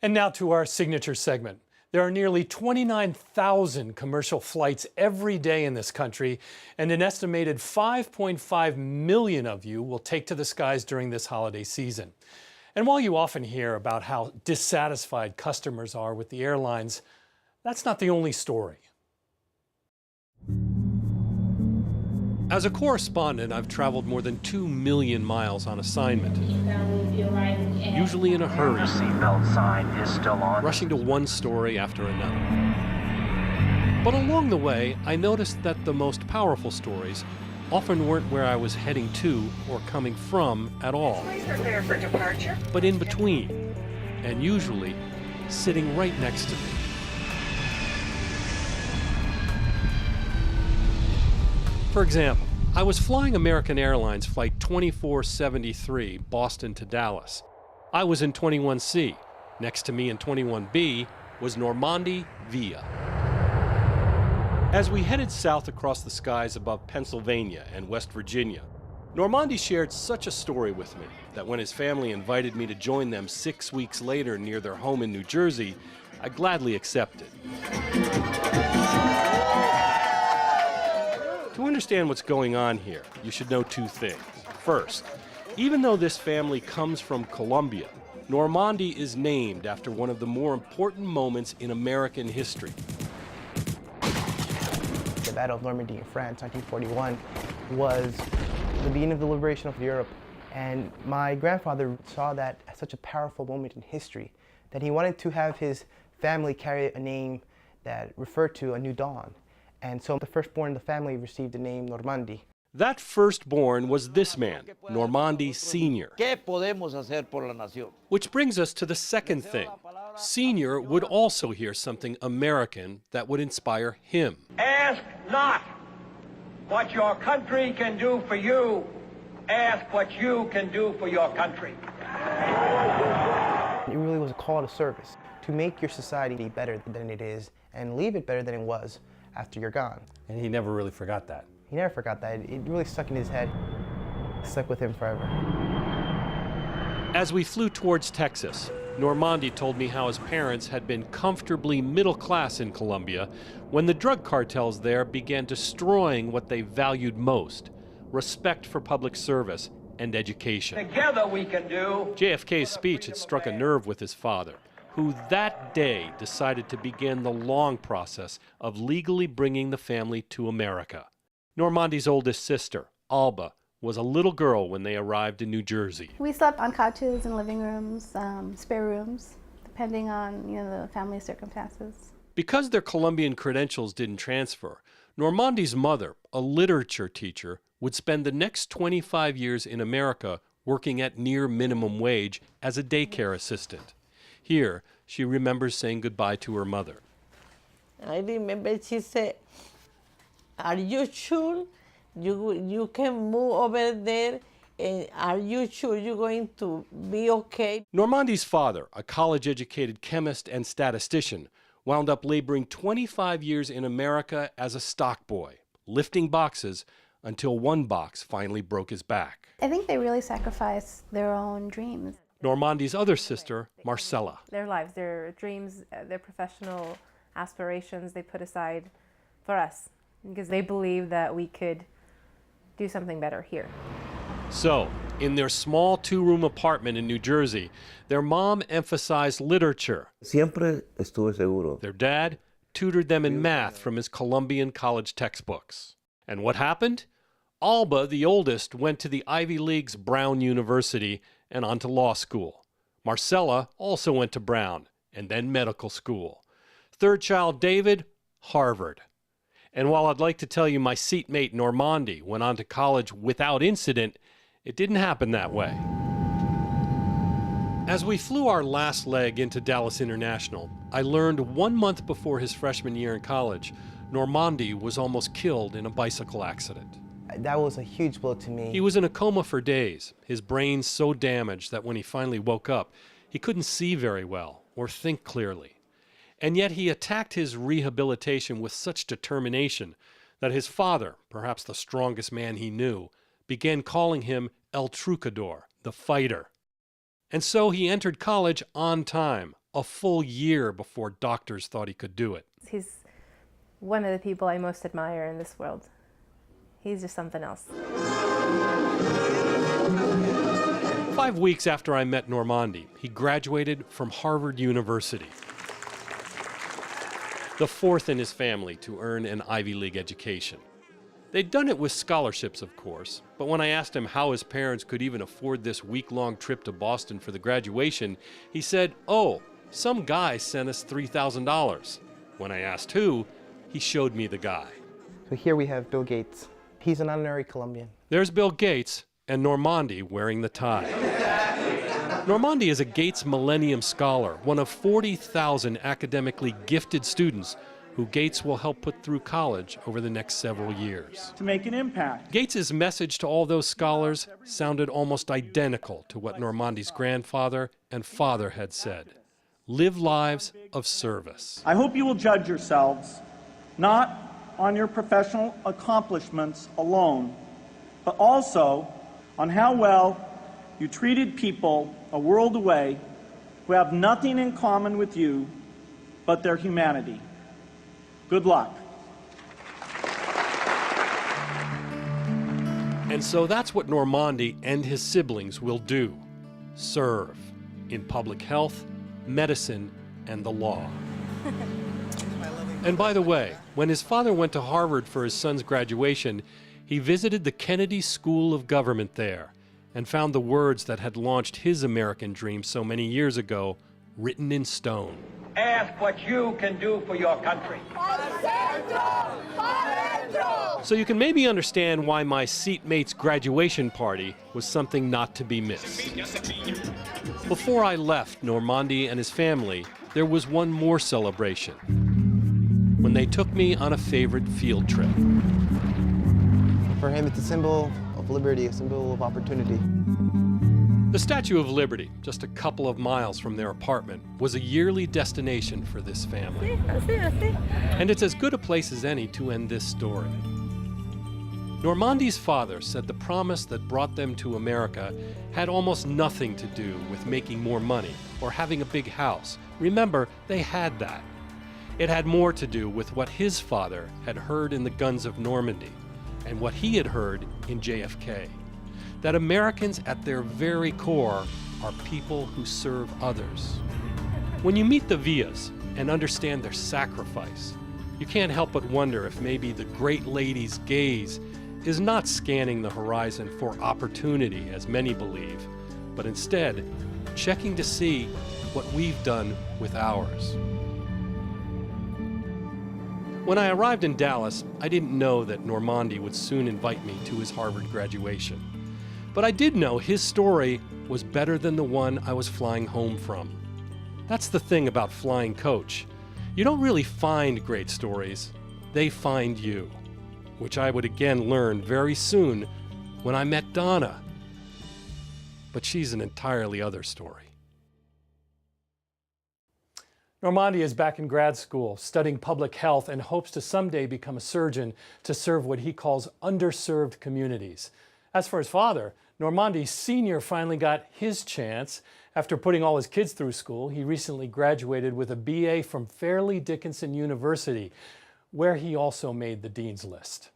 And now to our signature segment. There are nearly 29,000 commercial flights every day in this country, and an estimated 5.5 million of you will take to the skies during this holiday season. And while you often hear about how dissatisfied customers are with the airlines, that's not the only story. As a correspondent, I've traveled more than 2 million miles on assignment, usually in a hurry, seatbelt sign is still on. rushing to one story after another. But along the way, I noticed that the most powerful stories often weren't where I was heading to or coming from at all, Prepare for departure. but in between, and usually sitting right next to me. For example, I was flying American Airlines Flight 2473, Boston to Dallas. I was in 21C. Next to me in 21B was Normandy via. As we headed south across the skies above Pennsylvania and West Virginia, Normandy shared such a story with me that when his family invited me to join them 6 weeks later near their home in New Jersey, I gladly accepted. To understand what's going on here, you should know two things. First, even though this family comes from Colombia, Normandy is named after one of the more important moments in American history. The Battle of Normandy in France, 1941, was the beginning of the liberation of Europe. And my grandfather saw that as such a powerful moment in history that he wanted to have his family carry a name that referred to a new dawn. And so the firstborn in the family received the name Normandy. That firstborn was this man, Normandy Sr. ¿Qué podemos hacer por la nación? Which brings us to the second thing. Sr. would also hear something American that would inspire him. Ask not what your country can do for you. Ask what you can do for your country. It really was a call to service, to make your society better than it is and leave it better than it was after you're gone. And he never really forgot that. He never forgot that. It really stuck in his head. It stuck with him forever. As we flew towards Texas, Normandy told me how his parents had been comfortably middle class in Colombia when the drug cartels there began destroying what they valued most: respect for public service and education. Together we can do. JFK's speech had struck a nerve with his father, who that day decided to begin the long process of legally bringing the family to America. Normandy's oldest sister, Alba, was a little girl when they arrived in New Jersey. We slept on couches in living rooms, spare rooms, depending on the family circumstances. Because their Colombian credentials didn't transfer, Normandy's mother, a literature teacher, would spend the next 25 years in America working at near minimum wage as a daycare assistant. Here, she remembers saying goodbye to her mother. I remember she said, "Are you sure you can move over there? And are you sure you're going to be okay?" Normandy's father, a college-educated chemist and statistician, wound up laboring 25 years in America as a stock boy, lifting boxes until one box finally broke his back. I think they really sacrificed their own dreams. Normandy's other sister, Marcella. Their lives, their dreams, their professional aspirations, they put aside for us because they believed that we could do something better here. So, in their small two-room apartment in New Jersey, their mom emphasized literature. Siempre estuve seguro. Their dad tutored them in math from his Colombian college textbooks. And what happened? Alba, the oldest, went to the Ivy League's Brown University and on to law school. Marcella also went to Brown and then medical school. Third child, David, Harvard. And while I'd like to tell you my seatmate Normandy went on to college without incident, it didn't happen that way. As we flew our last leg into Dallas International, I learned 1 month before his freshman year in college, Normandy was almost killed in a bicycle accident. That was a huge blow to me. He was in a coma for days, his brain so damaged that when he finally woke up, he couldn't see very well or think clearly. And yet he attacked his rehabilitation with such determination that his father, perhaps the strongest man he knew, began calling him El Trucador, the fighter. And so he entered college on time, a full year before doctors thought he could do it. He's one of the people I most admire in this world. He's just something else. 5 weeks after I met Normandy, he graduated from Harvard University, the fourth in his family to earn an Ivy League education. They'd done it with scholarships, of course, but when I asked him how his parents could even afford this week-long trip to Boston for the graduation, he said, "Oh, some guy sent us $3,000. When I asked who, he showed me the guy. So here we have Bill Gates. He's an honorary Colombian. There's Bill Gates and Normandy wearing the tie. Normandy is a Gates Millennium Scholar, one of 40,000 academically gifted students who Gates will help put through college over the next several years. To make an impact. Gates' message to all those scholars sounded almost identical to what Normandy's grandfather and father had said. Live lives of service. I hope you will judge yourselves not on your professional accomplishments alone, but also on how well you treated people a world away who have nothing in common with you but their humanity. Good luck. And so that's what Normandy and his siblings will do. Serve in public health, medicine, and the law. And by the way, when his father went to Harvard for his son's graduation, he visited the Kennedy School of Government there and found the words that had launched his American dream so many years ago written in stone. Ask what you can do for your country. So you can maybe understand why my seatmate's graduation party was something not to be missed. Before I left Normandy and his family, there was one more celebration, when they took me on a favorite field trip. For him, it's a symbol of liberty, a symbol of opportunity. The Statue of Liberty, just a couple of miles from their apartment, was a yearly destination for this family. And it's as good a place as any to end this story. Normandy's father said the promise that brought them to America had almost nothing to do with making more money or having a big house. Remember, they had that. It had more to do with what his father had heard in the guns of Normandy and what he had heard in JFK. That Americans at their very core are people who serve others. When you meet the Villas and understand their sacrifice, you can't help but wonder if maybe the great lady's gaze is not scanning the horizon for opportunity, as many believe, but instead checking to see what we've done with ours. When I arrived in Dallas, I didn't know that Normandy would soon invite me to his Harvard graduation. But I did know his story was better than the one I was flying home from. That's the thing about flying coach. You don't really find great stories, they find you, which I would again learn very soon when I met Donna. But she's an entirely other story. Normandy is back in grad school, studying public health, and hopes to someday become a surgeon to serve what he calls underserved communities. As for his father, Normandy Sr. finally got his chance. After putting all his kids through school, he recently graduated with a BA from Fairleigh Dickinson University, where he also made the dean's list.